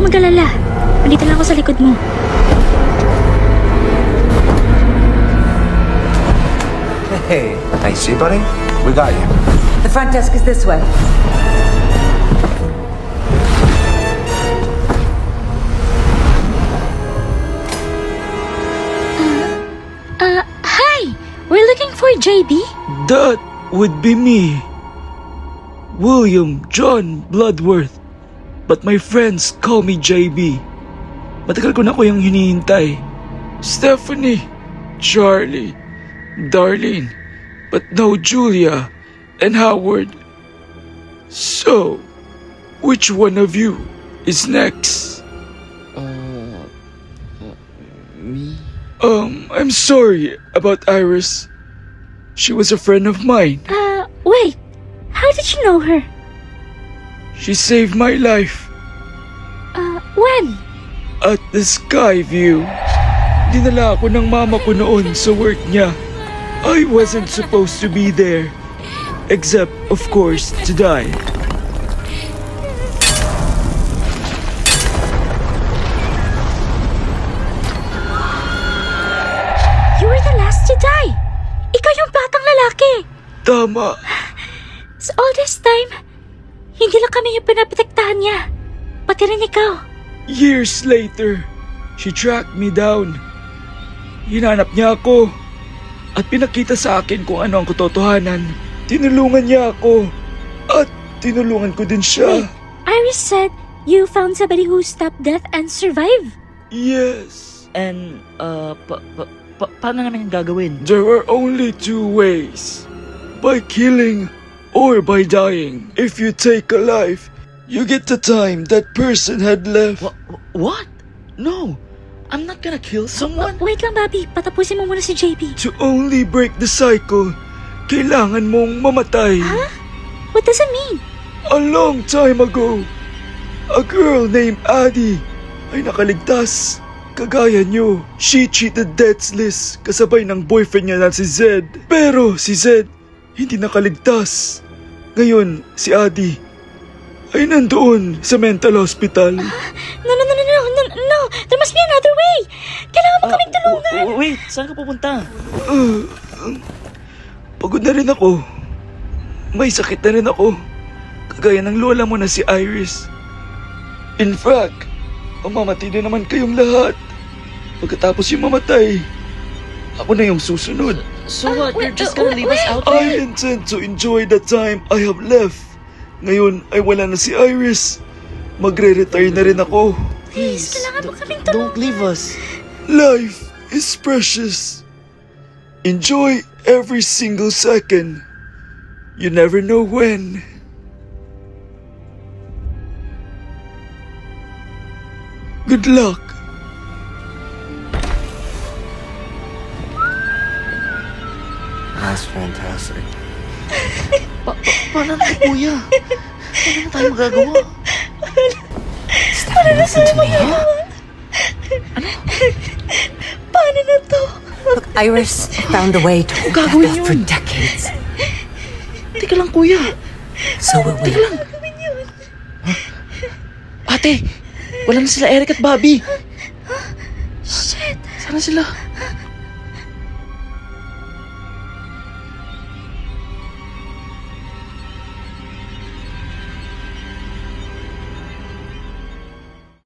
mag-alala. Nandito lang ako sa likod mo. Hey, see, buddy? We got you. The front desk is this way. Hi! We're looking for JB? That would be me. William John Bloodworth. But my friends call me JB. Matagal ko na ko yung hinihintay. Stephanie, Charlie, Darlene, but no Julia and Howard. So, which one of you is next? Me? I'm sorry about Iris. She was a friend of mine. Wait. How did you know her? She saved my life. When? At the Skyview. Dinala ako ng mama ko noon sa work niya. I wasn't supposed to be there. Except, of course, to die. You were the last to die. Ikaw yung batang lalaki. Tama. So all this time, hindi lang kami yung pinaprotektahan niya. Pati rin ikaw. Years later, she tracked me down. Hinanap niya ako at pinakita sa akin kung ano ang katotohanan. Tinulungan niya ako at tinulungan ko din siya. Wait, Iris said you found somebody who stopped death and survived. Yes. And, paano namin yung gagawin? There are only two ways. By killing or by dying. If you take a life, you get the time that person had left. What? No. I'm not gonna kill someone. Wait lang, Bobby. Patapusin mo muna si JB. To only break the cycle, kailangan mong mamatay. Huh? What does it mean? A long time ago, a girl named Addie ay nakaligtas. Kagaya nyo, she cheated Deathless kasabay ng boyfriend niya na si Zed. Pero si Zed, hindi nakaligtas. Ngayon, si Addie ay nandoon sa mental hospital. No. There must be another way. Kailangan mo kaming tulungan. Wait, saan ka pupunta? Pagod na rin ako. May sakit na rin ako. Kagaya ng lola mo na si Iris. In fact, mamamatay na naman kayong lahat. Pagkatapos yung mamatay, ako na yung susunod. So what? You're just gonna leave us out there? I intend to enjoy the time I have left. Ngayon ay wala na si Iris. Magre-retire na rin ako. Please, kailangan mo kaming tulungan. Don't leave us. Life is precious. Enjoy every single second. You never know when. Good luck. That's fantastic. Paano na, kuya? Paano na tayo magagawa? Stephanie, listen to me. Paano na to? Look, Iris found a way to hold that Gagawin death for yun. decades. Teka lang, kuya. So will we. Teka lang. Ate, wala na sila Eric at Bobby. Shit. Sana sila?